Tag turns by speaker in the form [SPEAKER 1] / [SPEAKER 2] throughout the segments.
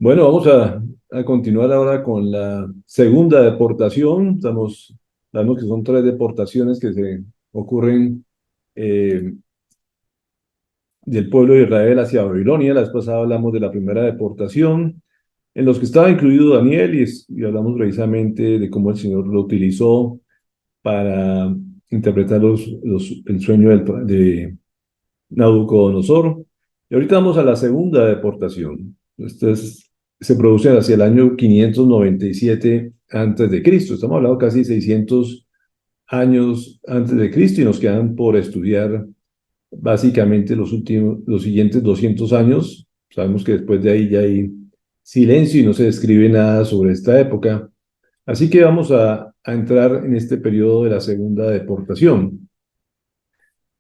[SPEAKER 1] Bueno, vamos a continuar ahora con la segunda deportación. Sabemos que son tres deportaciones que se ocurren eh, del pueblo de Israel hacia Babilonia. La vez pasada hablamos de la primera deportación, en los que estaba incluido Daniel, y hablamos precisamente de cómo el Señor lo utilizó para interpretar el sueño de Nabucodonosor. Y ahorita vamos a la segunda deportación. Se produce hacia el año 597 antes de Cristo. Estamos hablando casi 600 años antes de Cristo y nos quedan por estudiar básicamente los siguientes 200 años. Sabemos que después de ahí ya hay silencio y no se describe nada sobre esta época. Así que vamos a entrar en este periodo de la segunda deportación.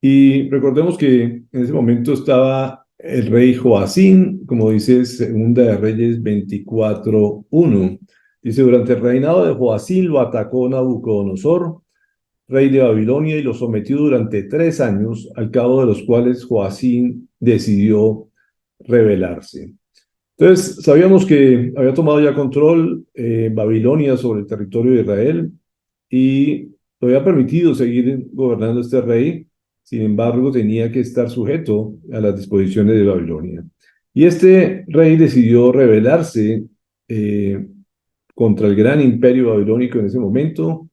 [SPEAKER 1] Y recordemos que en ese momento estaba el rey Joacín, como dice Segunda de Reyes 24:1. Dice, durante el reinado de Joacín lo atacó Nabucodonosor, rey de Babilonia, y lo sometió durante 3 años, al cabo de los cuales Joacín decidió rebelarse. Entonces, sabíamos que había tomado ya control Babilonia sobre el territorio de Israel y lo había permitido seguir gobernando este rey. Sin embargo, tenía que estar sujeto a las disposiciones de Babilonia. Y este rey decidió rebelarse eh, contra el gran imperio babilónico en ese momento.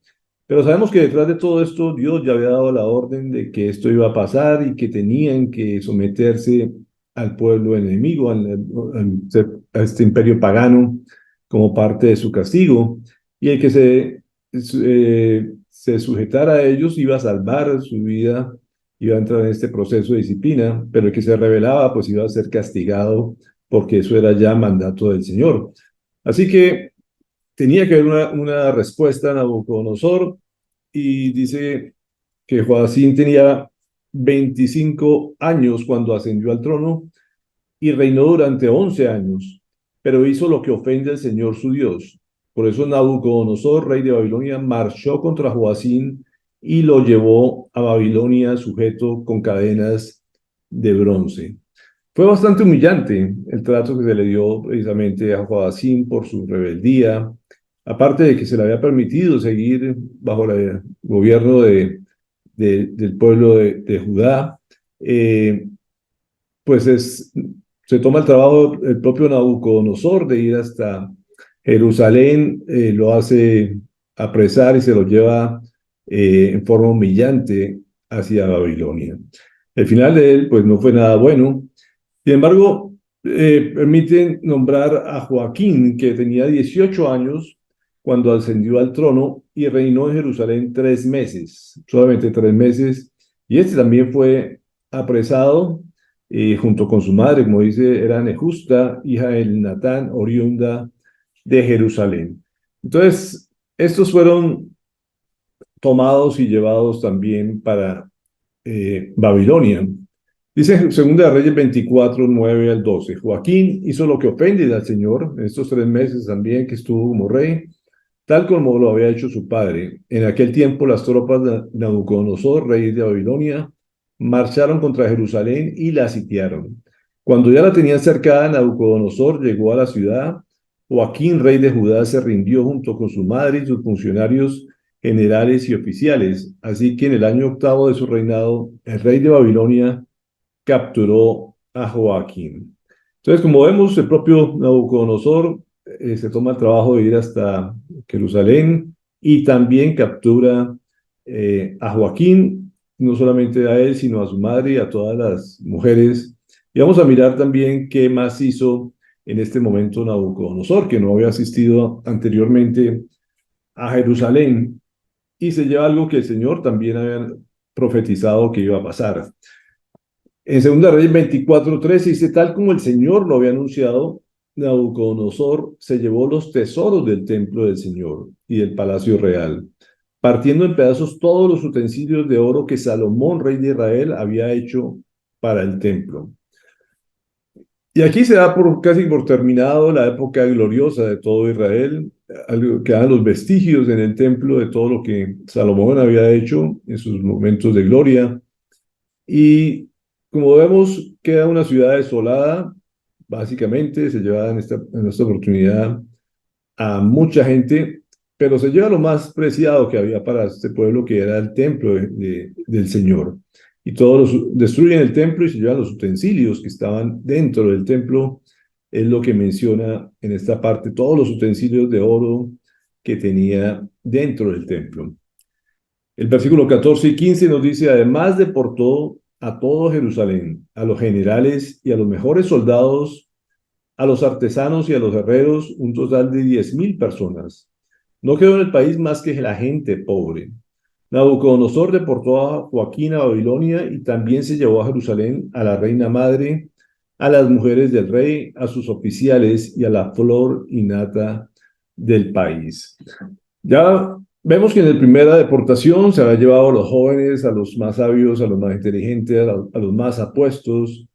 [SPEAKER 1] Pero sabemos que detrás de todo esto, Dios ya había dado la orden de que esto iba a pasar y que tenían que someterse al pueblo enemigo, a este imperio pagano, como parte de su castigo. Y el que se sujetara a ellos iba a salvar su vida, iba a entrar en este proceso de disciplina, pero el que se rebelaba, pues iba a ser castigado, porque eso era ya mandato del Señor. Así que tenía que haber una respuesta a Nabucodonosor, y dice que Joacín tenía 25 años cuando ascendió al trono y reinó durante 11 años, pero hizo lo que ofende al Señor su Dios. Por eso Nabucodonosor, rey de Babilonia, marchó contra Joacín y lo llevó a Babilonia sujeto con cadenas de bronce. Fue bastante humillante el trato que se le dio precisamente a Joacín por su rebeldía, aparte de que se le había permitido seguir bajo el gobierno del pueblo de Judá. eh, pues se toma el trabajo el propio Nabucodonosor de ir hasta Jerusalén, lo hace apresar y se lo lleva en forma humillante hacia Babilonia. El final de él, pues no fue nada bueno. Sin embargo, permiten nombrar a Joaquín, que tenía 18 años cuando ascendió al trono y reinó en Jerusalén 3 meses, solamente 3 meses. Y este también fue apresado junto con su madre, como dice, era Nehusta, hija de Natán, oriunda de Jerusalén. Entonces, estos fueron tomados y llevados también para Babilonia. Dice Segunda de Reyes 24:9 al 12. Joaquín hizo lo que ofende al Señor en estos 3 meses también que estuvo como rey, tal como lo había hecho su padre. En aquel tiempo las tropas de Nabucodonosor, rey de Babilonia, marcharon contra Jerusalén y la sitiaron. Cuando ya la tenían cercada, Nabucodonosor llegó a la ciudad. Joaquín, rey de Judá, se rindió junto con su madre y sus funcionarios generales y oficiales. Así que en el año octavo de su reinado, el rey de Babilonia capturó a Joaquín. Entonces, como vemos, el propio Nabucodonosor se toma el trabajo de ir hasta Jerusalén y también captura a Joaquín, no solamente a él, sino a su madre y a todas las mujeres. Y vamos a mirar también qué más hizo en este momento Nabucodonosor, que no había asistido anteriormente a Jerusalén, y se lleva algo que el Señor también había profetizado que iba a pasar. En Segunda Reyes 24:13 dice, tal como el Señor lo había anunciado, Nabucodonosor se llevó los tesoros del templo del Señor y del palacio real, partiendo en pedazos todos los utensilios de oro que Salomón, rey de Israel, había hecho para el templo. Y aquí se da casi por terminado la época gloriosa de todo Israel. Quedan los vestigios en el templo de todo lo que Salomón había hecho en sus momentos de gloria. Y como vemos, queda una ciudad desolada, básicamente, se lleva en esta oportunidad a mucha gente, pero se lleva lo más preciado que había para este pueblo, que era el templo del Señor. Y todos destruyen el templo y se llevan los utensilios que estaban dentro del templo. Es lo que menciona en esta parte, todos los utensilios de oro que tenía dentro del templo. El versículo 14 y 15 nos dice: además deportó a todo Jerusalén, a los generales y a los mejores soldados, a los artesanos y a los herreros, un total de 10.000 personas. No quedó en el país más que la gente pobre. Nabucodonosor deportó a Joaquín a Babilonia y también se llevó a Jerusalén a la reina madre, a las mujeres del rey, a sus oficiales y a la flor y nata del país. Ya vemos que en la primera deportación se había llevado a los jóvenes, a los más sabios, a los más inteligentes, a los más apuestos.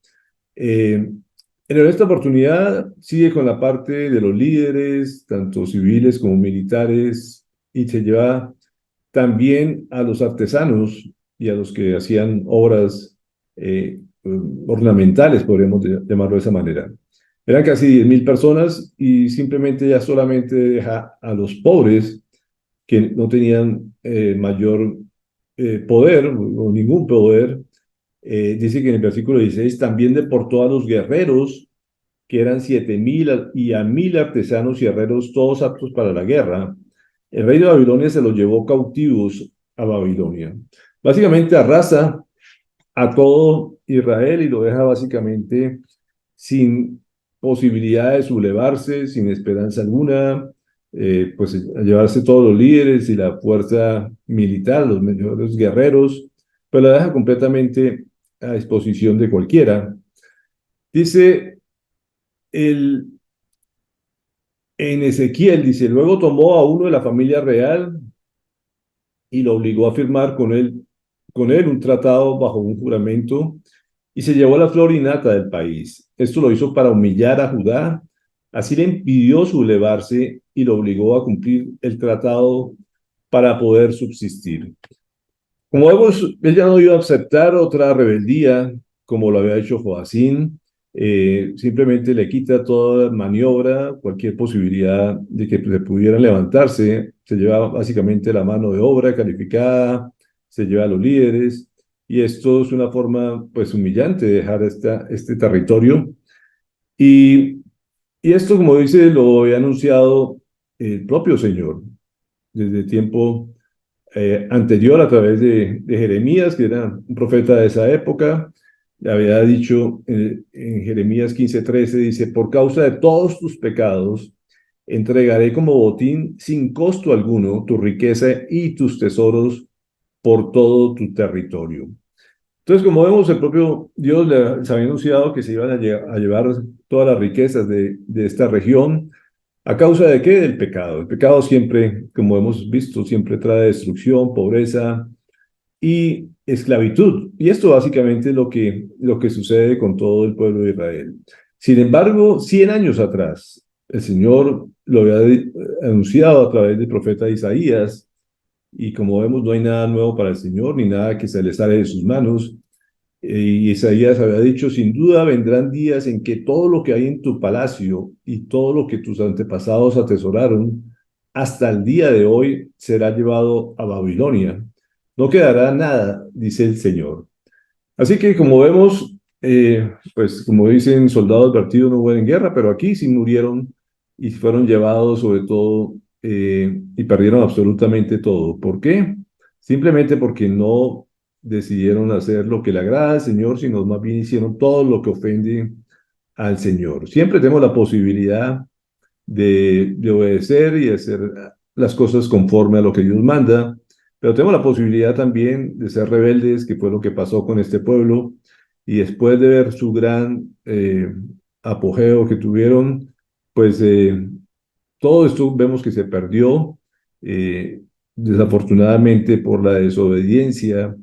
[SPEAKER 1] En esta oportunidad sigue con la parte de los líderes, tanto civiles como militares, y se lleva también a los artesanos y a los que hacían obras ornamentales, podríamos llamarlo de esa manera. Eran casi 10.000 personas y simplemente ya solamente deja a los pobres que no tenían mayor poder o ningún poder. Dice que en el versículo 16 también deportó a los guerreros, que eran 7.000, y a 1.000 artesanos y herreros, todos aptos para la guerra. El rey de Babilonia se los llevó cautivos a Babilonia. Básicamente arrasa a todo Israel y lo deja básicamente sin posibilidad de sublevarse, sin esperanza alguna, pues a llevarse todos los líderes y la fuerza militar, los mejores guerreros, pero la deja completamente a disposición de cualquiera. Dice el, en Ezequiel, dice: luego tomó a uno de la familia real y lo obligó a firmar con él un tratado bajo un juramento, y se llevó la flor y nata del país. Esto lo hizo para humillar a Judá, así le impidió sublevarse y lo obligó a cumplir el tratado para poder subsistir. Como vemos, él ya no iba a aceptar otra rebeldía como lo había hecho Joacín. Simplemente le quita toda maniobra, cualquier posibilidad de que se pudieran levantarse. Se lleva básicamente la mano de obra calificada, se lleva a los líderes, y esto es una forma pues humillante de dejar este territorio. Y, y esto, como dice, lo había anunciado el propio Señor desde tiempo anterior, a través de Jeremías, que era un profeta de esa época. Había dicho en Jeremías 15:13, dice: por causa de todos tus pecados, entregaré como botín sin costo alguno tu riqueza y tus tesoros por todo tu territorio. Entonces, como vemos, el propio Dios les había anunciado que se iban a llevar todas las riquezas de esta región. ¿A causa de qué? Del pecado. El pecado siempre, como hemos visto, siempre trae destrucción, pobreza y esclavitud. Y esto básicamente es lo que sucede con todo el pueblo de Israel. Sin embargo, 100 años atrás, el Señor lo había anunciado a través del profeta Isaías, y como vemos, no hay nada nuevo para el Señor, ni nada que se le sale de sus manos. Y Isaías había dicho: sin duda vendrán días en que todo lo que hay en tu palacio y todo lo que tus antepasados atesoraron hasta el día de hoy será llevado a Babilonia. No quedará nada, dice el Señor. Así que, como vemos, pues como dicen, soldados advertidos no mueren en guerra, pero aquí sí murieron y fueron llevados sobre todo, y perdieron absolutamente todo. ¿Por qué? Simplemente porque no decidieron hacer lo que le agrada al Señor, sino más bien hicieron todo lo que ofende al Señor. Siempre tenemos la posibilidad de obedecer y hacer las cosas conforme a lo que Dios manda, pero tenemos la posibilidad también de ser rebeldes, que fue lo que pasó con este pueblo, y después de ver su gran apogeo que tuvieron, pues todo esto vemos que se perdió, desafortunadamente por la desobediencia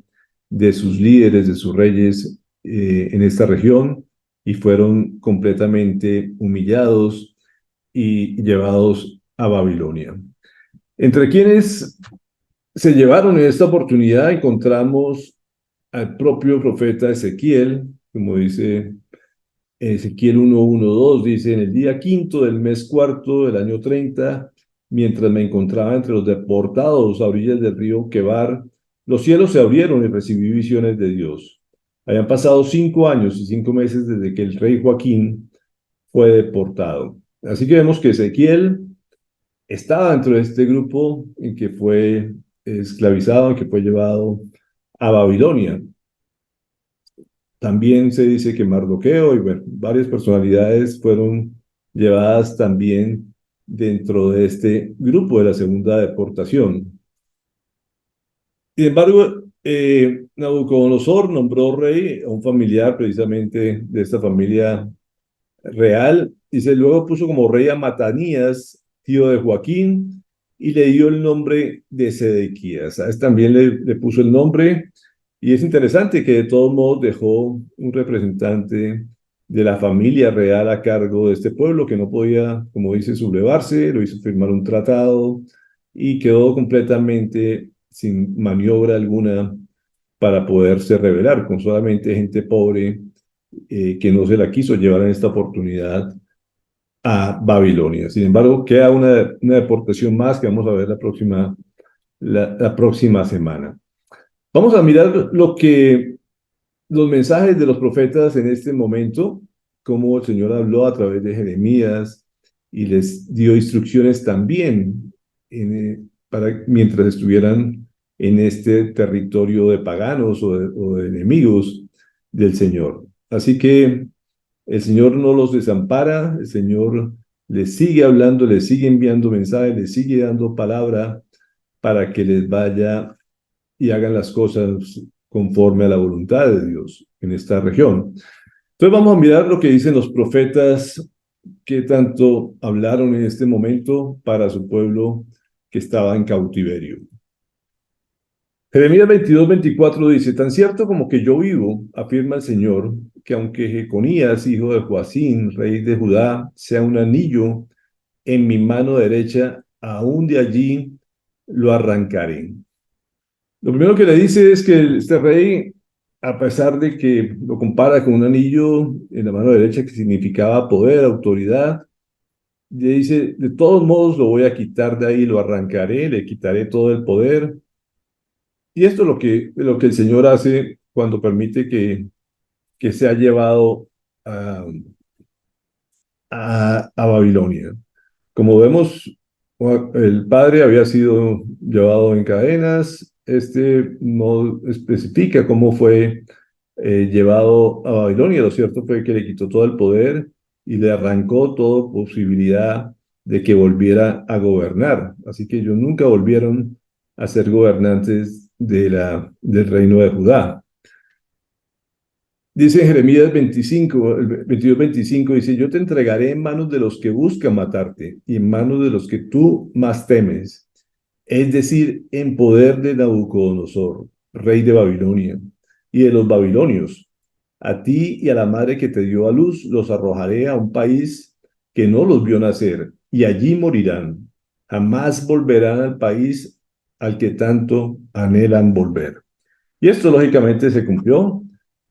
[SPEAKER 1] de sus líderes, de sus reyes en esta región, y fueron completamente humillados y llevados a Babilonia. Entre quienes se llevaron en esta oportunidad encontramos al propio profeta Ezequiel, como dice Ezequiel 1:1-2 dice, en el día quinto del mes cuarto del año 30, mientras me encontraba entre los deportados a orillas del río Quebar, los cielos se abrieron y recibí visiones de Dios. Habían pasado 5 años y 5 meses desde que el rey Joaquín fue deportado. Así que vemos que Ezequiel estaba dentro de este grupo en que fue esclavizado, en que fue llevado a Babilonia. También se dice que Mardoqueo y bueno, varias personalidades fueron llevadas también dentro de este grupo de la segunda deportación. Sin embargo, Nabucodonosor nombró rey a un familiar precisamente de esta familia real, dice, luego puso como rey a Matanías, tío de Joaquín, y le dio el nombre de Sedequías. A este también le puso el nombre, y es interesante que de todos modos dejó un representante de la familia real a cargo de este pueblo que no podía, como dice, sublevarse, lo hizo firmar un tratado y quedó completamente sin maniobra alguna para poderse rebelar, con solamente gente pobre que no se la quiso llevar en esta oportunidad a Babilonia. Sin embargo, queda una deportación más que vamos a ver la próxima semana. Vamos a mirar los mensajes de los profetas en este momento, cómo el Señor habló a través de Jeremías y les dio instrucciones también mientras estuvieran en este territorio de paganos o de enemigos del Señor. Así que el Señor no los desampara, el Señor les sigue hablando, les sigue enviando mensajes, les sigue dando palabra para que les vaya y hagan las cosas conforme a la voluntad de Dios en esta región. Entonces vamos a mirar lo que dicen los profetas que tanto hablaron en este momento para su pueblo que estaba en cautiverio. Jeremías 22:24 dice, tan cierto como que yo vivo, afirma el Señor, que aunque Jeconías, hijo de Joacín, rey de Judá, sea un anillo en mi mano derecha, aún de allí lo arrancaré. Lo primero que le dice es que este rey, a pesar de que lo compara con un anillo en la mano derecha que significaba poder, autoridad, le dice, de todos modos lo voy a quitar de ahí, lo arrancaré, le quitaré todo el poder. Y esto es lo que el Señor hace cuando permite que sea llevado a, a Babilonia. Como vemos, el padre había sido llevado en cadenas, este no especifica cómo fue llevado a Babilonia. Lo cierto fue que le quitó todo el poder y le arrancó toda posibilidad de que volviera a gobernar. Así que ellos nunca volvieron a ser gobernantes del reino de Judá. Dice Jeremías 25, el 22:25, dice, yo te entregaré en manos de los que buscan matarte y en manos de los que tú más temes, es decir, en poder de Nabucodonosor, rey de Babilonia, y de los babilonios. A ti y a la madre que te dio a luz los arrojaré a un país que no los vio nacer, y allí morirán. Jamás volverán al país al que tanto anhelan volver. Y esto lógicamente se cumplió,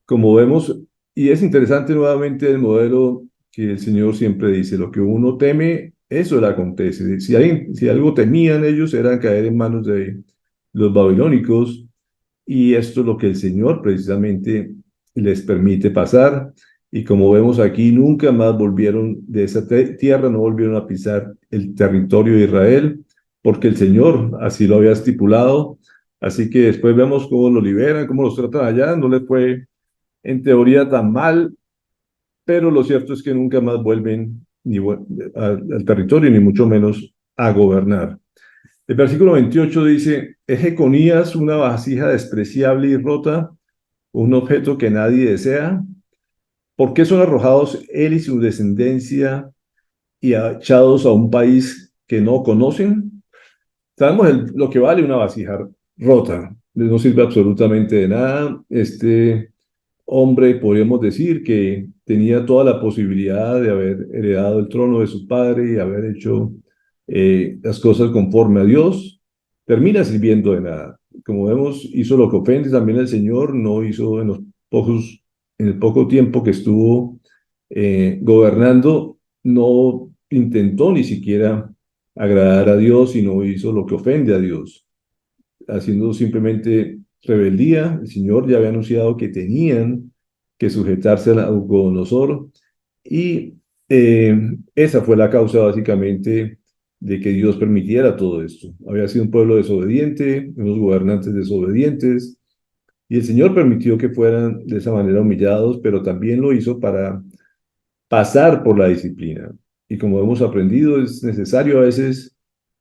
[SPEAKER 1] como vemos, y es interesante nuevamente el modelo que el Señor siempre dice, lo que uno teme, eso le acontece. Si algo temían ellos era caer en manos de los babilónicos, y esto es lo que el Señor precisamente les permite pasar. Y como vemos aquí, nunca más volvieron de esa tierra, no volvieron a pisar el territorio de Israel, porque el Señor así lo había estipulado. Así que después vemos cómo lo liberan, cómo los tratan allá. No les fue en teoría tan mal, pero lo cierto es que nunca más vuelven al territorio, ni mucho menos a gobernar. El versículo 28 dice, ¿es Jeconías una vasija despreciable y rota, un objeto que nadie desea? ¿Por qué son arrojados él y su descendencia y echados a un país que no conocen? Sabemos lo que vale una vasija rota, no sirve absolutamente de nada. Este hombre, podríamos decir, que tenía toda la posibilidad de haber heredado el trono de su padre y haber hecho las cosas conforme a Dios, termina sirviendo de nada. Como vemos, hizo lo que ofende también al Señor, no hizo en el poco tiempo que estuvo gobernando, no intentó ni siquiera agradar a Dios, sino hizo lo que ofende a Dios, haciendo simplemente rebeldía. El Señor ya había anunciado que tenían que sujetarse a Nabucodonosor y esa fue la causa básicamente de que Dios permitiera todo esto. Había sido un pueblo desobediente, unos gobernantes desobedientes, y el Señor permitió que fueran de esa manera humillados, pero también lo hizo para pasar por la disciplina. Y como hemos aprendido, es necesario a veces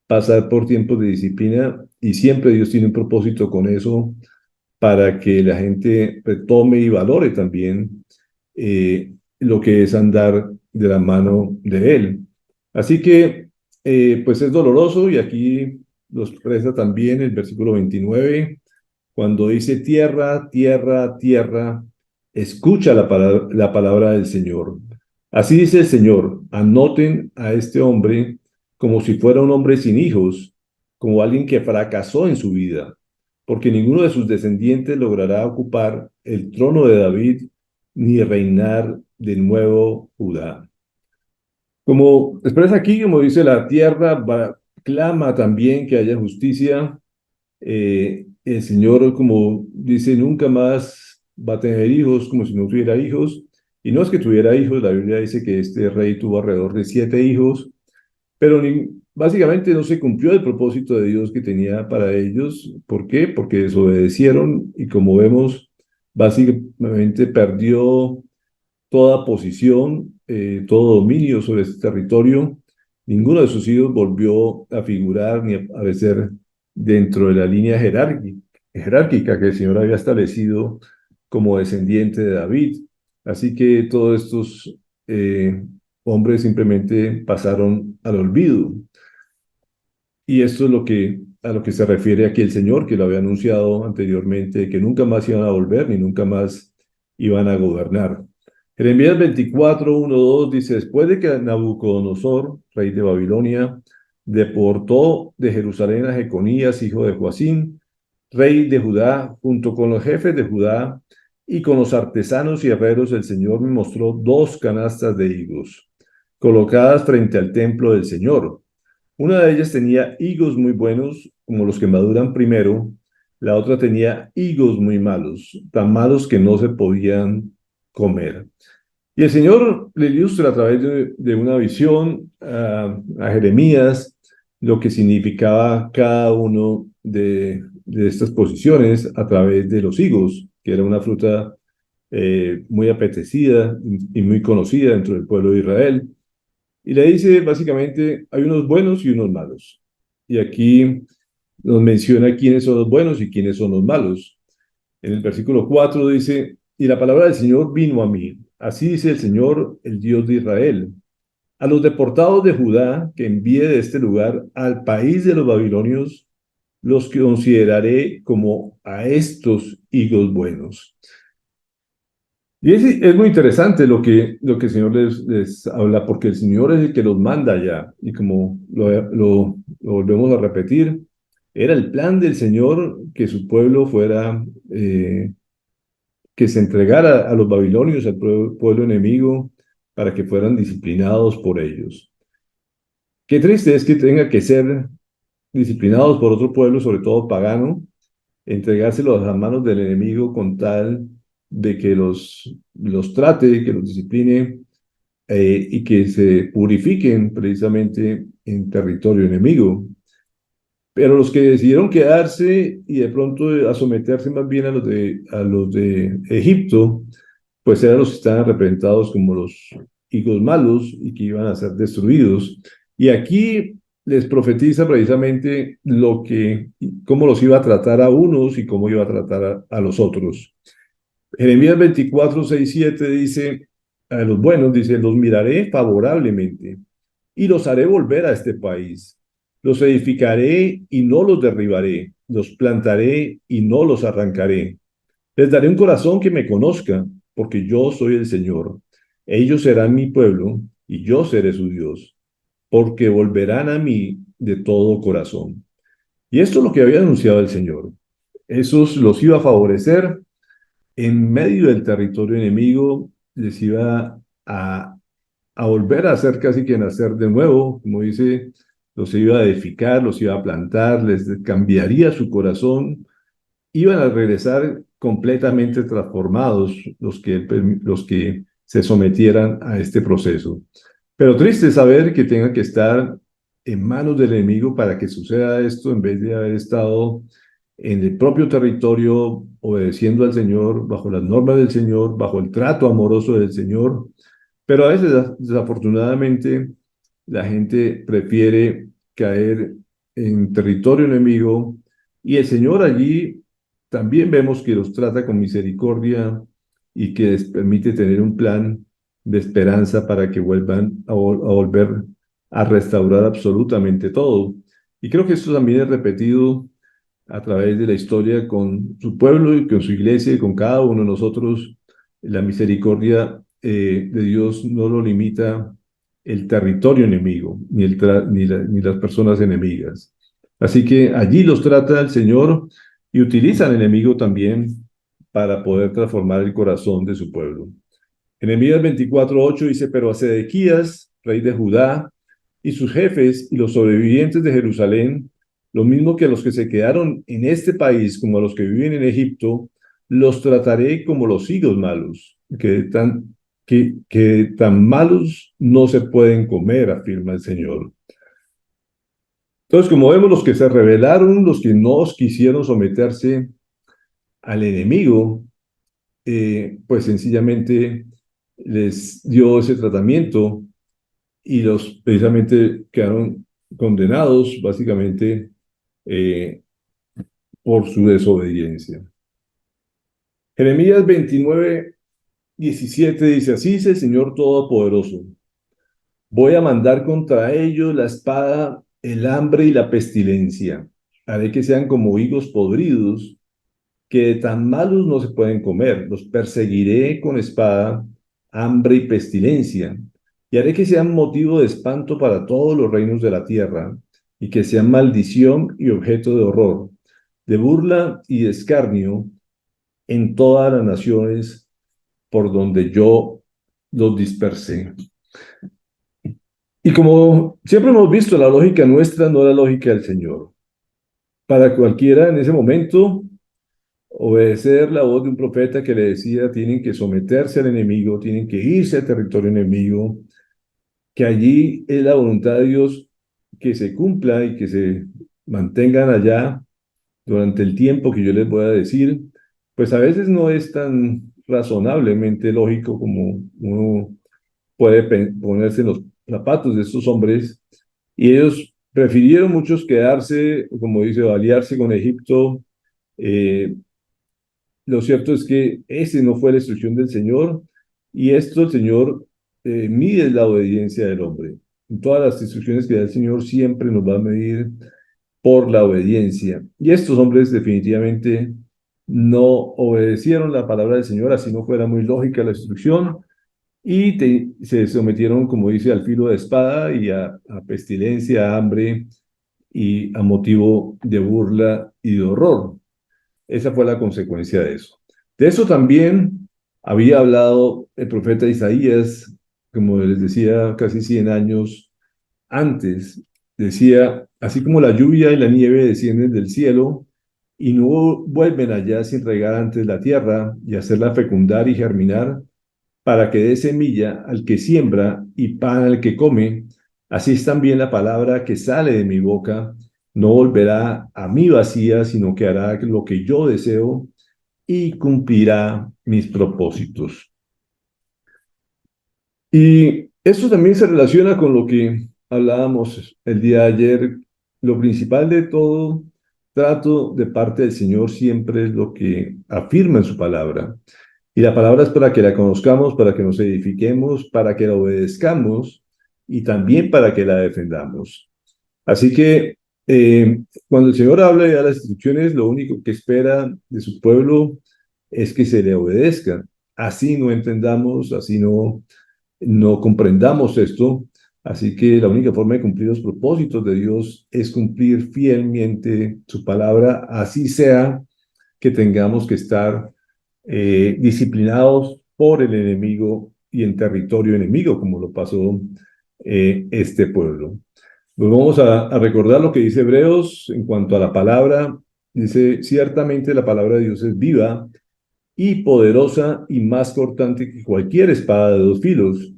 [SPEAKER 1] pasar por tiempos de disciplina y siempre Dios tiene un propósito con eso para que la gente retome y valore también lo que es andar de la mano de Él. Así que, pues es doloroso y aquí nos expresa también el versículo 29 cuando dice tierra, tierra, tierra, escucha la palabra del Señor. Así dice el Señor, anoten a este hombre como si fuera un hombre sin hijos, como alguien que fracasó en su vida, porque ninguno de sus descendientes logrará ocupar el trono de David ni reinar de nuevo Judá. Como expresa aquí, como dice la tierra, clama también que haya justicia. El Señor, como dice, nunca más va a tener hijos como si no tuviera hijos. Y no es que tuviera hijos, la Biblia dice que este rey tuvo alrededor de 7 hijos, pero básicamente no se cumplió el propósito de Dios que tenía para ellos. ¿Por qué? Porque desobedecieron y como vemos, básicamente perdió toda posición, todo dominio sobre este territorio. Ninguno de sus hijos volvió a figurar ni a aparecer dentro de la línea jerárquica que el Señor había establecido como descendiente de David. Así que todos estos hombres simplemente pasaron al olvido. Y esto es a lo que se refiere aquí el Señor, que lo había anunciado anteriormente, que nunca más iban a volver ni nunca más iban a gobernar. Jeremías 24, 1, 2 dice, después de que Nabucodonosor, rey de Babilonia, deportó de Jerusalén a Jeconías, hijo de Joacín, rey de Judá, junto con los jefes de Judá y con los artesanos y herreros, el Señor me mostró 2 canastas de higos, colocadas frente al templo del Señor. Una de ellas tenía higos muy buenos, como los que maduran primero. La otra tenía higos muy malos, tan malos que no se podían comer. Y el Señor le ilustra a través de una visión a Jeremías lo que significaba cada uno de estas posiciones a través de los higos, que era una fruta muy apetecida y muy conocida dentro del pueblo de Israel. Y le dice básicamente, hay unos buenos y unos malos. Y aquí nos menciona quiénes son los buenos y quiénes son los malos. En el versículo 4 dice, y la palabra del Señor vino a mí. Así dice el Señor, el Dios de Israel. A los deportados de Judá que envíe de este lugar al país de los babilonios, los que consideraré como a estos higos buenos. Y es muy interesante lo que el Señor les habla, porque el Señor es el que los manda ya. Y como lo volvemos a repetir, era el plan del Señor que su pueblo fuera, que se entregara a los babilonios, al pueblo enemigo, para que fueran disciplinados por ellos. Qué triste es que tenga que ser disciplinados por otro pueblo, sobre todo pagano, entregárselos a las manos del enemigo con tal de que los trate, que los discipline y que se purifiquen precisamente en territorio enemigo. Pero los que decidieron quedarse y de pronto a someterse más bien a los de Egipto, pues eran los que estaban representados como los hijos malos y que iban a ser destruidos. Y aquí les profetiza precisamente cómo los iba a tratar a unos y cómo iba a tratar a los otros. Jeremías 24, 6, 7 dice, a los buenos, dice, los miraré favorablemente y los haré volver a este país. Los edificaré y no los derribaré. Los plantaré y no los arrancaré. Les daré un corazón que me conozca, porque yo soy el Señor. Ellos serán mi pueblo y yo seré su Dios, porque volverán a mí de todo corazón. Y esto es lo que había anunciado el Señor. Esos los iba a favorecer en medio del territorio enemigo, les iba a, a volver a hacer casi que nacer de nuevo, como dice, los iba a edificar, los iba a plantar, les cambiaría su corazón, iban a regresar completamente transformados los que se sometieran a este proceso. Pero triste saber que tenga que estar en manos del enemigo para que suceda esto en vez de haber estado en el propio territorio, obedeciendo al Señor, bajo las normas del Señor, bajo el trato amoroso del Señor. Pero a veces, desafortunadamente, la gente prefiere caer en territorio enemigo y el Señor allí también vemos que los trata con misericordia y que les permite tener un plan de esperanza para que vuelvan a volver a restaurar absolutamente todo. Y creo que esto también es repetido a través de la historia con su pueblo y con su iglesia y con cada uno de nosotros. La misericordia de Dios no lo limita el territorio enemigo, ni las personas enemigas. Así que allí los trata el Señor y utiliza al enemigo también para poder transformar el corazón de su pueblo. Jeremías 24:8 dice, pero a Sedequías, rey de Judá, y sus jefes y los sobrevivientes de Jerusalén, lo mismo que a los que se quedaron en este país como a los que viven en Egipto, los trataré como los higos malos, que tan malos no se pueden comer, afirma el Señor. Entonces, como vemos, los que se rebelaron, los que no quisieron someterse al enemigo, pues sencillamente les dio ese tratamiento y los precisamente quedaron condenados básicamente eh, por su desobediencia. Jeremías 29:17 dice, así dice el Señor Todopoderoso, voy a mandar contra ellos la espada, el hambre y la pestilencia. Haré que sean como higos podridos, que de tan malos no se pueden comer. Los perseguiré con espada, hambre y pestilencia, y haré que sean motivo de espanto para todos los reinos de la tierra, y que sean maldición y objeto de horror, de burla y de escarnio en todas las naciones por donde yo los dispersé. Y como siempre hemos visto, la lógica nuestra no es la lógica del Señor. Para cualquiera en ese momento, obedecer la voz de un profeta que le decía, tienen que someterse al enemigo, tienen que irse al territorio enemigo, que allí es la voluntad de Dios que se cumpla y que se mantengan allá durante el tiempo que yo les voy a decir, pues a veces no es tan razonablemente lógico como uno puede ponerse en los zapatos de estos hombres, y ellos prefirieron muchos quedarse, como dice, aliarse con Egipto. Lo cierto es que ese no fue la instrucción del Señor, y esto el Señor mide la obediencia del hombre. En todas las instrucciones que da el Señor siempre nos va a medir por la obediencia. Y estos hombres definitivamente no obedecieron la palabra del Señor, así no fuera muy lógica la instrucción, y se sometieron, como dice, al filo de espada y a pestilencia, a hambre y a motivo de burla y de horror. Esa fue la consecuencia de eso. De eso también había hablado el profeta Isaías, como les decía, casi 100 años antes. Decía, así como la lluvia y la nieve descienden del cielo y no vuelven allá sin regar antes la tierra y hacerla fecundar y germinar, para que dé semilla al que siembra y pan al que come, así es también la palabra que sale de mi boca, no volverá a mí vacía, sino que hará lo que yo deseo y cumplirá mis propósitos. Y esto también se relaciona con lo que hablábamos el día de ayer. Lo principal de todo trato de parte del Señor siempre es lo que afirma en su palabra. Y la palabra es para que la conozcamos, para que nos edifiquemos, para que la obedezcamos y también para que la defendamos. Así que cuando el Señor habla y da las instrucciones, lo único que espera de su pueblo es que se le obedezca. Así no entendamos, así no comprendamos esto. Así que la única forma de cumplir los propósitos de Dios es cumplir fielmente su palabra, así sea que tengamos que estar disciplinados por el enemigo y en territorio enemigo, como lo pasó este pueblo. Pues vamos a recordar lo que dice Hebreos en cuanto a la palabra. Dice, ciertamente la palabra de Dios es viva y poderosa y más cortante que cualquier espada de dos filos.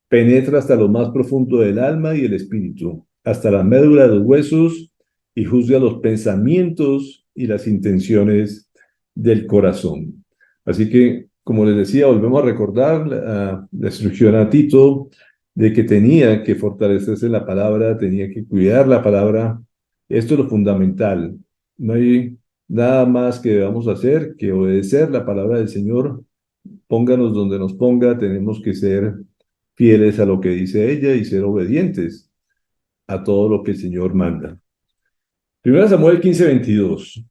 [SPEAKER 1] Penetra hasta lo más profundo del alma y el espíritu, hasta la médula de los huesos y juzga los pensamientos y las intenciones del corazón. Así que, como les decía, volvemos a recordar la instrucción a Tito de que tenía que fortalecerse la palabra, tenía que cuidar la palabra. Esto es lo fundamental. No hay nada más que debamos hacer que obedecer la palabra del Señor. Pónganos donde nos ponga, tenemos que ser fieles a lo que dice ella y ser obedientes a todo lo que el Señor manda. Primero Samuel 15:22.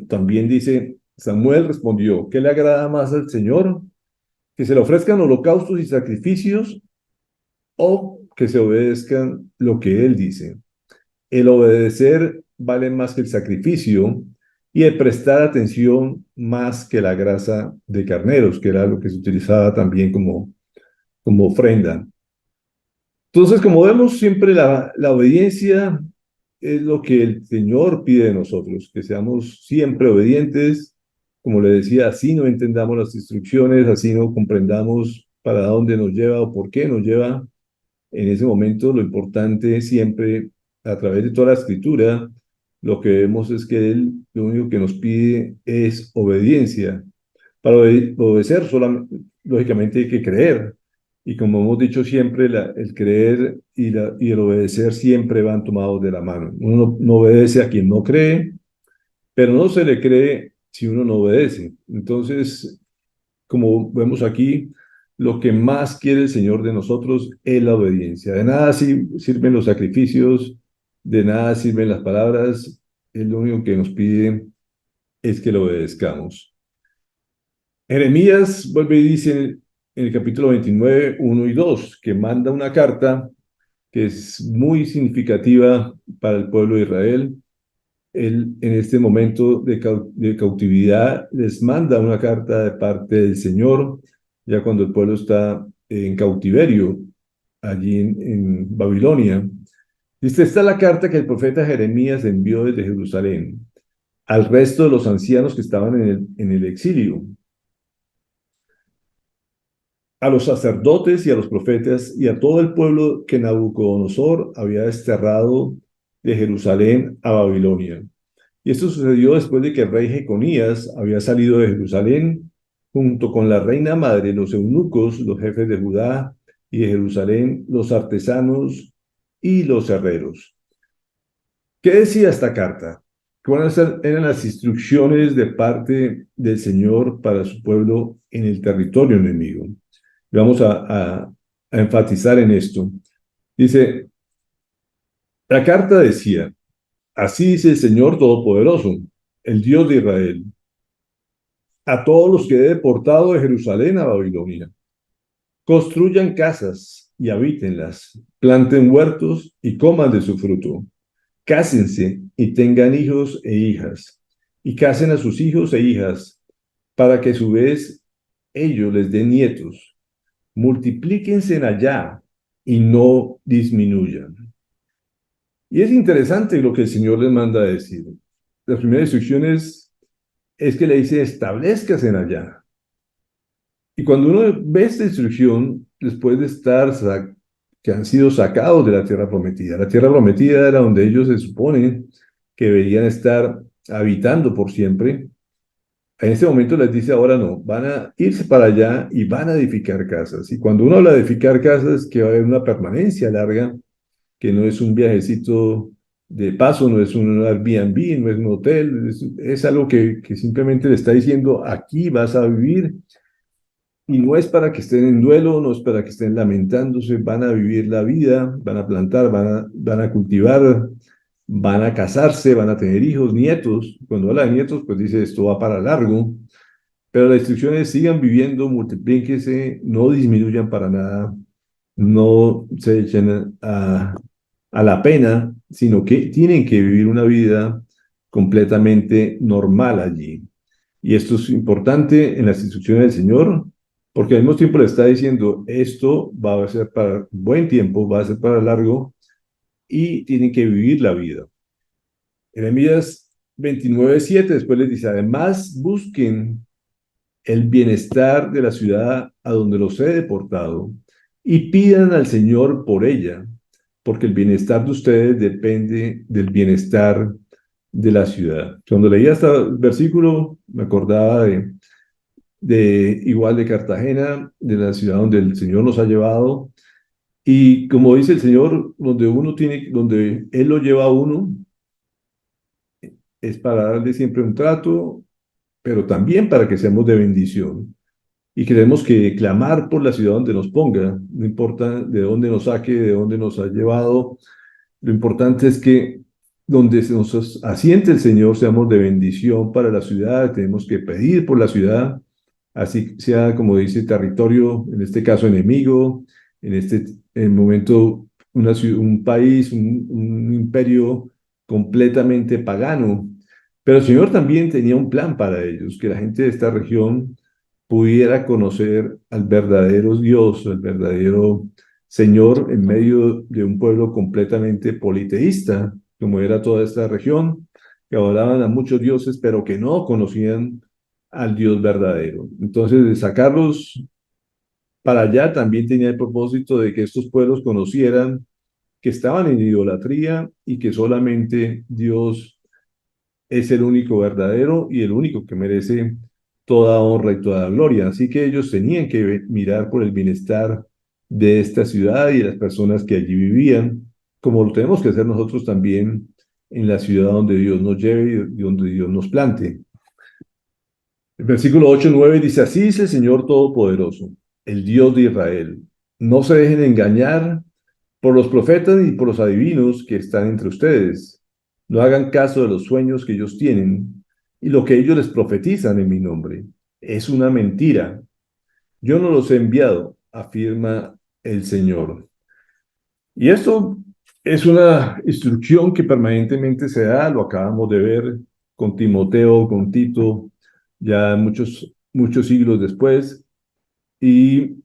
[SPEAKER 1] También dice, Samuel respondió, ¿qué le agrada más al Señor? ¿Que se le ofrezcan holocaustos y sacrificios o que se obedezcan lo que Él dice? El obedecer vale más que el sacrificio y el prestar atención más que la grasa de carneros, que era lo que se utilizaba también como ofrenda. Entonces, como vemos, siempre la obediencia es lo que el Señor pide de nosotros, que seamos siempre obedientes. Como le decía, así no entendamos las instrucciones, así no comprendamos para dónde nos lleva o por qué nos lleva. En ese momento, lo importante siempre, a través de toda la escritura, lo que vemos es que Él lo único que nos pide es obediencia. Para obedecer, solamente, lógicamente hay que creer. Y como hemos dicho siempre, el creer y el obedecer siempre van tomados de la mano. Uno no obedece a quien no cree, pero no se le cree si uno no obedece. Entonces, como vemos aquí, lo que más quiere el Señor de nosotros es la obediencia. De nada sirven los sacrificios, de nada sirven las palabras. Él lo único que nos pide es que lo obedezcamos. Jeremías vuelve y dice en el capítulo 29, 1 y 2, que manda una carta que es muy significativa para el pueblo de Israel. Él, en este momento de cautividad, les manda una carta de parte del Señor, ya cuando el pueblo está en cautiverio, allí en Babilonia. Dice, esta es la carta que el profeta Jeremías envió desde Jerusalén al resto de los ancianos que estaban en el exilio, a los sacerdotes y a los profetas y a todo el pueblo que Nabucodonosor había desterrado de Jerusalén a Babilonia. Y esto sucedió después de que el rey Jeconías había salido de Jerusalén junto con la reina madre, los eunucos, los jefes de Judá y de Jerusalén, los artesanos y los herreros. ¿Qué decía esta carta? ¿Cuáles eran las instrucciones de parte del Señor para su pueblo en el territorio enemigo? Vamos a enfatizar en esto. Dice, la carta decía, así dice el Señor Todopoderoso, el Dios de Israel, a todos los que he deportado de Jerusalén a Babilonia. Construyan casas y habítenlas, planten huertos y coman de su fruto. Cásense y tengan hijos e hijas, y casen a sus hijos e hijas, para que a su vez ellos les den nietos. Multiplíquense allá y no disminuyan. Y es interesante lo que el Señor les manda a decir. Las primeras instrucciones es que le dice, establezcase allá. Y cuando uno ve esta instrucción, después de estar que han sido sacados de la tierra prometida era donde ellos se suponen que deberían estar habitando por siempre. En este momento les dice, ahora no, van a irse para allá y van a edificar casas. Y cuando uno habla de edificar casas, que va a haber una permanencia larga, que no es un viajecito de paso, no es un Airbnb, no es un hotel, es algo que simplemente le está diciendo, aquí vas a vivir. Y no es para que estén en duelo, no es para que estén lamentándose, van a vivir la vida, van a plantar, van a cultivar, van a casarse, van a tener hijos, nietos. Cuando habla de nietos, pues dice esto va para largo. Pero la instrucción es sigan viviendo, multiplíquense, no disminuyan para nada, no se echen a la pena, sino que tienen que vivir una vida completamente normal allí. Y esto es importante en las instrucciones del Señor, porque al mismo tiempo le está diciendo, esto va a ser para buen tiempo, va a ser para largo, y tienen que vivir la vida. Jeremías 29:7 después les dice, además busquen el bienestar de la ciudad a donde los he deportado y pidan al Señor por ella, porque el bienestar de ustedes depende del bienestar de la ciudad. Cuando leía este versículo, me acordaba igual de Cartagena, de la ciudad donde el Señor nos ha llevado. Y como dice el Señor, donde Él lo lleva a uno, es para darle siempre un trato, pero también para que seamos de bendición. Y tenemos que clamar por la ciudad donde nos ponga, no importa de dónde nos saque, de dónde nos ha llevado, lo importante es que donde se nos asiente el Señor seamos de bendición para la ciudad, tenemos que pedir por la ciudad, así sea como dice territorio, en este caso enemigo, en momento un país, un imperio completamente pagano. Pero el Señor también tenía un plan para ellos, que la gente de esta región pudiera conocer al verdadero Dios, al verdadero Señor en medio de un pueblo completamente politeísta, como era toda esta región, que adoraban a muchos dioses, pero que no conocían al Dios verdadero. Entonces, de sacarlos para allá también tenía el propósito de que estos pueblos conocieran que estaban en idolatría y que solamente Dios es el único verdadero y el único que merece toda honra y toda gloria. Así que ellos tenían que mirar por el bienestar de esta ciudad y de las personas que allí vivían, como lo tenemos que hacer nosotros también en la ciudad donde Dios nos lleve y donde Dios nos plante. El versículo 8-9 dice, así dice el Señor Todopoderoso, el Dios de Israel. No se dejen engañar por los profetas y por los adivinos que están entre ustedes. No hagan caso de los sueños que ellos tienen y lo que ellos les profetizan en mi nombre. Es una mentira. Yo no los he enviado, afirma el Señor. Y esto es una instrucción que permanentemente se da, lo acabamos de ver con Timoteo, con Tito, ya muchos siglos después. Y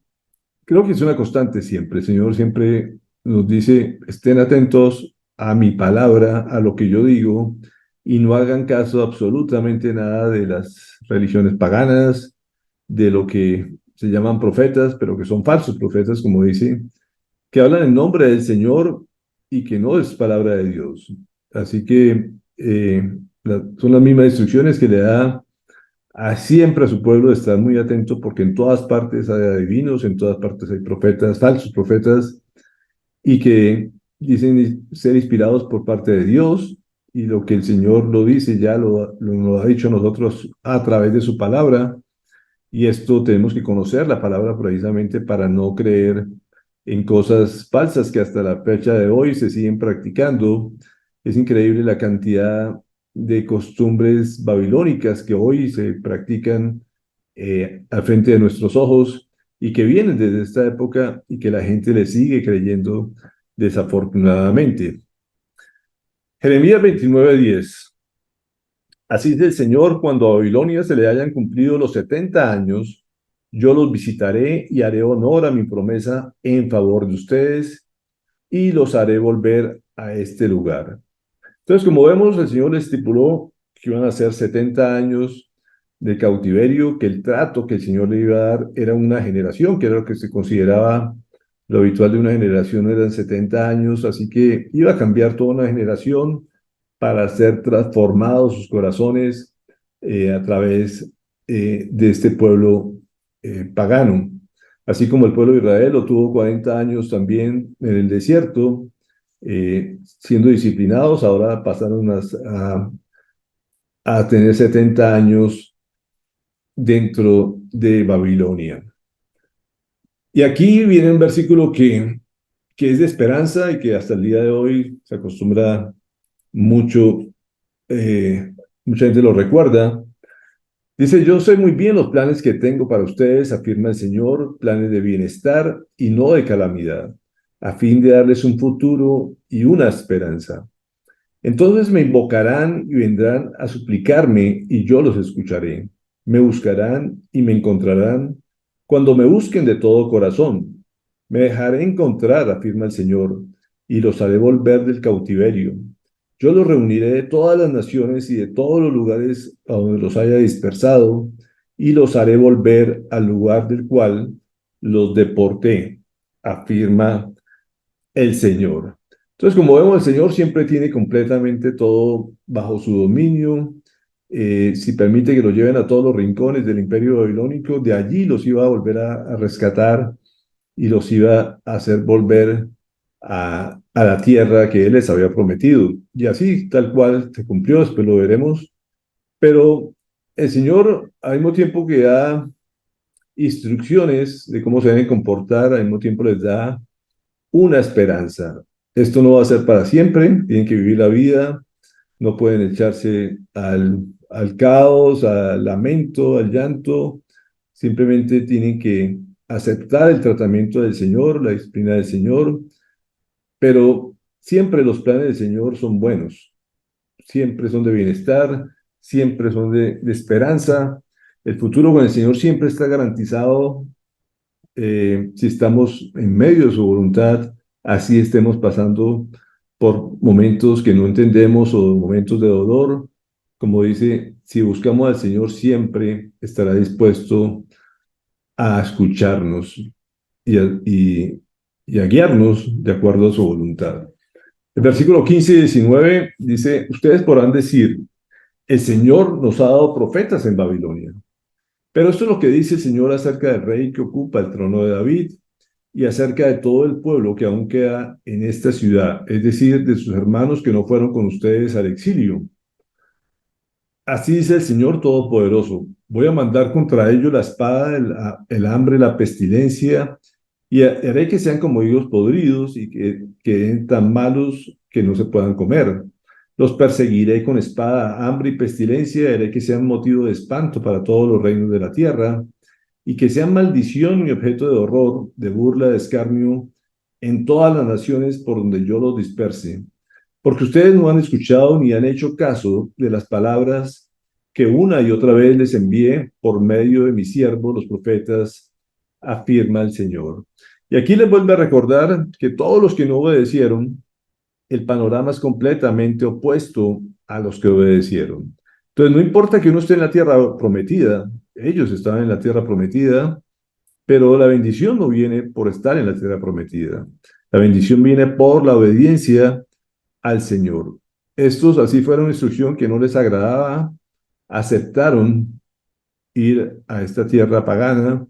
[SPEAKER 1] creo que es una constante siempre. El Señor siempre nos dice, estén atentos a mi palabra, a lo que yo digo, y no hagan caso absolutamente nada de las religiones paganas, de lo que se llaman profetas, pero que son falsos profetas, como dice, que hablan en nombre del Señor y que no es palabra de Dios. Así que son las mismas instrucciones que le da siempre a su pueblo de estar muy atento porque en todas partes hay adivinos, en todas partes hay profetas, falsos profetas, y que dicen ser inspirados por parte de Dios, y lo que el Señor lo dice ya lo ha dicho a nosotros a través de su palabra, y esto tenemos que conocer la palabra precisamente para no creer en cosas falsas que hasta la fecha de hoy se siguen practicando. Es increíble la cantidad de costumbres babilónicas que hoy se practican al frente de nuestros ojos y que vienen desde esta época y que la gente le sigue creyendo desafortunadamente. Jeremías 29:10. Así dice el Señor, cuando a Babilonia se le hayan cumplido los 70 años, yo los visitaré y haré honor a mi promesa en favor de ustedes y los haré volver a este lugar. Entonces, como vemos, el Señor estipuló que iban a ser 70 años de cautiverio, que el trato que el Señor le iba a dar era una generación, que era lo que se consideraba lo habitual de una generación, eran 70 años, así que iba a cambiar toda una generación para ser transformados sus corazones a través de este pueblo pagano. Así como el pueblo de Israel lo tuvo 40 años también en el desierto, siendo disciplinados, ahora pasaron a tener 70 años dentro de Babilonia. Y aquí viene un versículo que es de esperanza y que hasta el día de hoy se acostumbra mucho, mucha gente lo recuerda. Dice, yo sé muy bien los planes que tengo para ustedes, afirma el Señor, planes de bienestar y no de calamidad, a fin de darles un futuro y una esperanza. Entonces me invocarán y vendrán a suplicarme y yo los escucharé. Me buscarán y me encontrarán Cuando me busquen de todo corazón, me dejaré encontrar, afirma el Señor, y los haré volver del cautiverio. Yo los reuniré de todas las naciones y de todos los lugares a donde los haya dispersado, y los haré volver al lugar del cual los deporté, afirma el Señor. Entonces, como vemos, el Señor siempre tiene completamente todo bajo su dominio. Si permite que lo lleven a todos los rincones del imperio babilónico, de allí los iba a volver a rescatar y los iba a hacer volver a la tierra que Él les había prometido. Y así, tal cual, se cumplió, después lo veremos. Pero el Señor, al mismo tiempo que da instrucciones de cómo se deben comportar, al mismo tiempo les da una esperanza. Esto no va a ser para siempre, tienen que vivir la vida, no pueden echarse al caos, al lamento, al llanto, simplemente tienen que aceptar el tratamiento del Señor, la disciplina del Señor, pero siempre los planes del Señor son buenos, siempre son de bienestar, siempre son de esperanza. El futuro con el Señor siempre está garantizado si estamos en medio de su voluntad, así estemos pasando por momentos que no entendemos o momentos de dolor. Como dice, si buscamos al Señor, siempre estará dispuesto a escucharnos y a guiarnos de acuerdo a su voluntad. El versículo 15 y 19 dice, ustedes podrán decir, el Señor nos ha dado profetas en Babilonia. Pero esto es lo que dice el Señor acerca del rey que ocupa el trono de David y acerca de todo el pueblo que aún queda en esta ciudad, es decir, de sus hermanos que no fueron con ustedes al exilio. Así dice el Señor Todopoderoso, voy a mandar contra ellos la espada, el hambre, la pestilencia, y haré que sean como higos podridos y que queden tan malos que no se puedan comer. Los perseguiré con espada, hambre y pestilencia, y haré que sean motivo de espanto para todos los reinos de la tierra y que sean maldición y objeto de horror, de burla, de escarnio en todas las naciones por donde yo los disperse. Porque ustedes no han escuchado ni han hecho caso de las palabras que una y otra vez les envié por medio de mis siervos, los profetas, afirma el Señor. Y aquí les vuelve a recordar que todos los que no obedecieron, el panorama es completamente opuesto a los que obedecieron. Entonces, no importa que uno esté en la tierra prometida, ellos estaban en la tierra prometida, pero la bendición no viene por estar en la tierra prometida. La bendición viene por la obediencia al Señor. Estos así fueron instrucción que no les agradaba, aceptaron ir a esta tierra pagana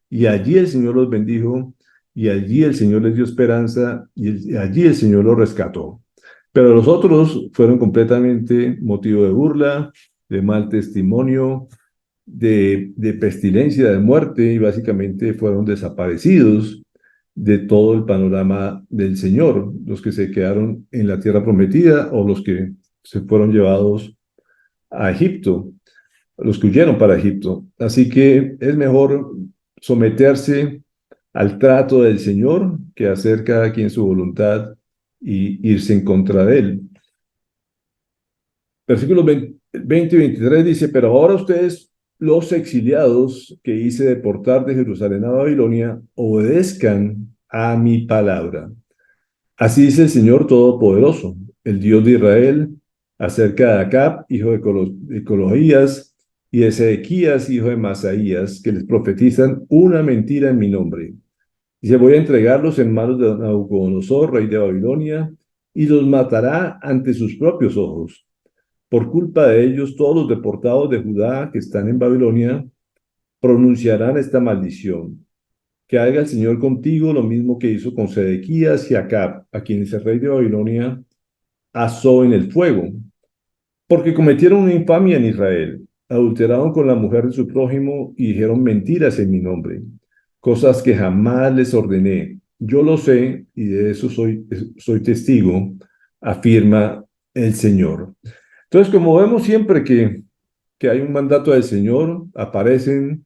[SPEAKER 1] y allí el Señor los bendijo y allí el Señor les dio esperanza y allí el Señor los rescató. Pero los otros fueron completamente motivo de burla, de mal testimonio, de pestilencia, de muerte, y básicamente fueron desaparecidos de todo el panorama del Señor, los que se quedaron en la tierra prometida o los que se fueron llevados a Egipto, los que huyeron para Egipto. Así que es mejor someterse al trato del Señor que hacer cada quien su voluntad y irse en contra de él. Versículos 20 y 23 dice, pero ahora ustedes, los exiliados que hice deportar de Jerusalén a Babilonia, obedezcan a mi palabra. Así dice el Señor Todopoderoso, el Dios de Israel, acerca de Acab, hijo de Colaías, y de Sedequías, hijo de Masaías, que les profetizan una mentira en mi nombre. Dice, voy a entregarlos en manos de Nabucodonosor, rey de Babilonia, y los matará ante sus propios ojos. Por culpa de ellos, todos los deportados de Judá que están en Babilonia pronunciarán esta maldición. Que haga el Señor contigo lo mismo que hizo con Sedequías y Acab, a quienes el rey de Babilonia asó en el fuego, porque cometieron una infamia en Israel, adulteraron con la mujer de su prójimo y dijeron mentiras en mi nombre, cosas que jamás les ordené. Yo lo sé y de eso soy testigo, afirma el Señor. Entonces, como vemos siempre que hay un mandato del Señor, aparecen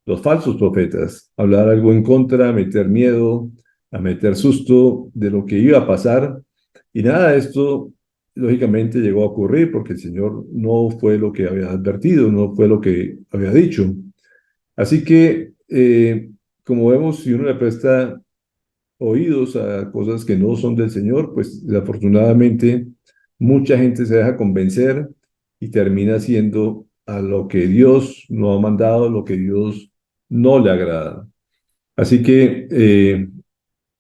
[SPEAKER 1] los falsos profetas, hablar algo en contra, meter miedo, a meter susto de lo que iba a pasar. Y nada de esto, lógicamente, llegó a ocurrir porque el Señor no fue lo que había advertido, no fue lo que había dicho. Así que eh, como vemos, si uno le presta oídos a cosas que no son del Señor, pues desafortunadamente mucha gente se deja convencer y termina haciendo a lo que Dios no ha mandado, lo que Dios no le agrada. Así que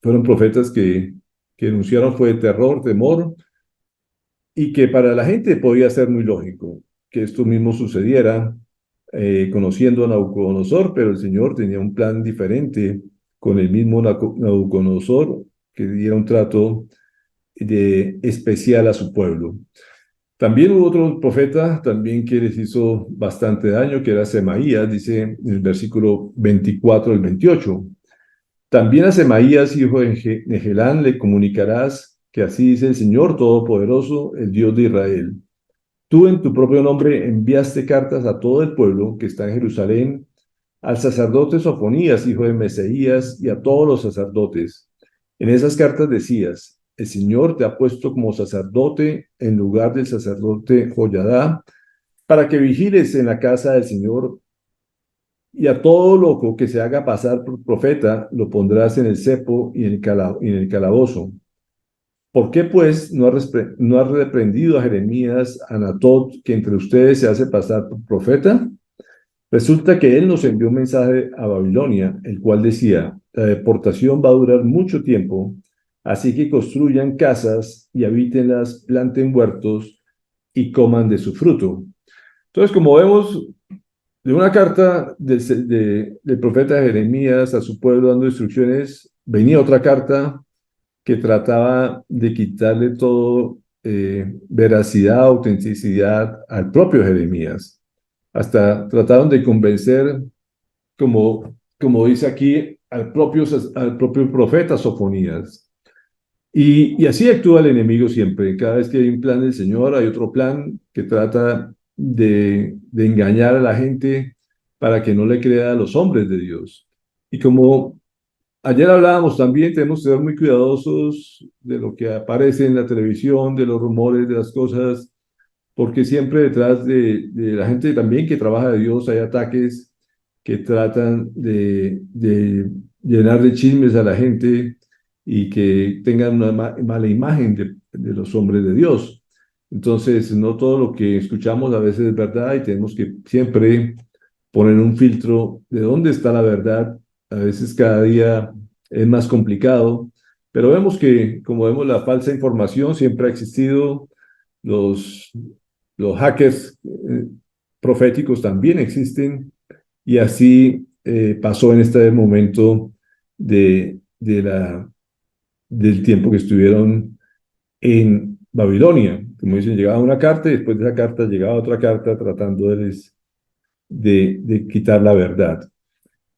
[SPEAKER 1] fueron profetas que anunciaron fue terror, temor, y que para la gente podía ser muy lógico que esto mismo sucediera, conociendo a Nabucodonosor, pero el Señor tenía un plan diferente con el mismo Nabucodonosor, que diera un trato especial a su pueblo. También hubo otro profeta también que les hizo bastante daño, que era Semaías, dice en el versículo 24 al 28. También a Semaías, hijo de Nehelán, le comunicarás que así dice el Señor Todopoderoso, el Dios de Israel. Tú en tu propio nombre enviaste cartas a todo el pueblo que está en Jerusalén, al sacerdote Sofonías, hijo de Meseías, y a todos los sacerdotes. En esas cartas decías, el Señor te ha puesto como sacerdote en lugar del sacerdote Joyadá, para que vigiles en la casa del Señor, y a todo loco que se haga pasar por profeta lo pondrás en el cepo y en el calabozo. ¿Por qué, pues, no has reprendido a Jeremías, Anatot, que entre ustedes se hace pasar por profeta? Resulta que él nos envió un mensaje a Babilonia, el cual decía, la deportación va a durar mucho tiempo, así que construyan casas y habítenlas, planten huertos y coman de su fruto. Entonces, como vemos, de una carta del profeta Jeremías a su pueblo dando instrucciones, venía otra carta que trataba de quitarle todo veracidad, autenticidad al propio Jeremías. Hasta trataron de convencer, como dice aquí, al propio profeta Sofonías. Y así actúa el enemigo siempre. Cada vez que hay un plan del Señor, hay otro plan que trata de engañar a la gente para que no le crea a los hombres de Dios. Y como ayer hablábamos también, tenemos que ser muy cuidadosos de lo que aparece en la televisión, de los rumores, de las cosas, porque siempre detrás de la gente también que trabaja de Dios hay ataques que tratan de llenar de chismes a la gente y que tengan una mala imagen de los hombres de Dios. Entonces, no todo lo que escuchamos a veces es verdad y tenemos que siempre poner un filtro de dónde está la verdad. A veces cada día es más complicado, pero vemos que, como vemos, la falsa información siempre ha existido, los, los hackers proféticos también existen, y así pasó en este momento del tiempo que estuvieron en Babilonia. Como dicen, llegaba una carta y después de esa carta llegaba otra carta tratando de quitar la verdad.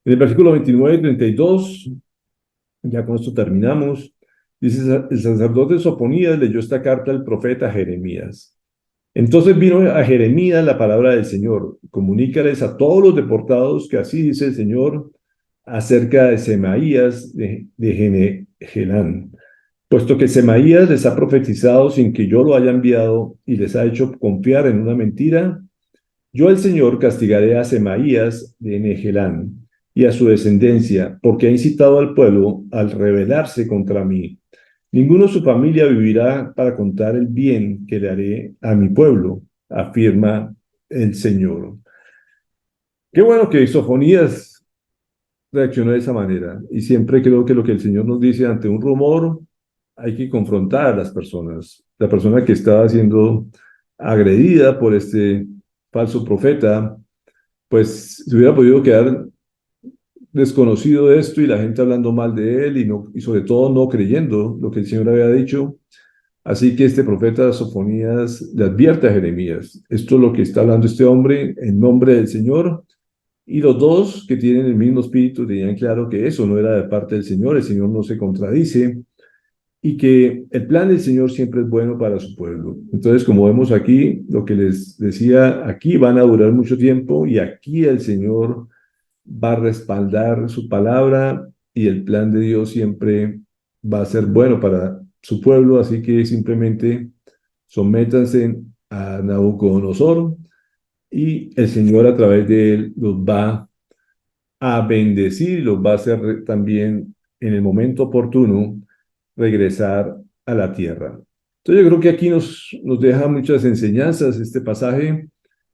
[SPEAKER 1] En el versículo 29 y 32, ya con esto terminamos, dice, el sacerdote Sofonías leyó esta carta al profeta Jeremías. Entonces vino a Jeremías la palabra del Señor: comunícales a todos los deportados que así dice el Señor acerca de Semaías de Gehelán, puesto que Semaías les ha profetizado sin que yo lo haya enviado y les ha hecho confiar en una mentira. Yo, el Señor, castigaré a Semaías de Nehelán y a su descendencia, porque ha incitado al pueblo al rebelarse contra mí. Ninguno de su familia vivirá para contar el bien que le haré a mi pueblo, afirma el Señor. Qué bueno que Sofonías reaccionó de esa manera. Y siempre creo que lo que el Señor nos dice ante un rumor, hay que confrontar a las personas. La persona que estaba siendo agredida por este falso profeta, pues se hubiera podido quedar desconocido de esto y la gente hablando mal de él y sobre todo no creyendo lo que el Señor había dicho. Así que este profeta Sofonías le advierte a Jeremías, esto es lo que está hablando este hombre en nombre del Señor, y los dos que tienen el mismo espíritu tenían claro que eso no era de parte del Señor, el Señor no se contradice, y que el plan del Señor siempre es bueno para su pueblo. Entonces, como vemos aquí, lo que les decía, aquí van a durar mucho tiempo y aquí el Señor va a respaldar su palabra y el plan de Dios siempre va a ser bueno para su pueblo, así que simplemente sométanse a Nabucodonosor y el Señor a través de él los va a bendecir y los va a hacer también en el momento oportuno regresar a la tierra. Entonces yo creo que aquí nos deja muchas enseñanzas este pasaje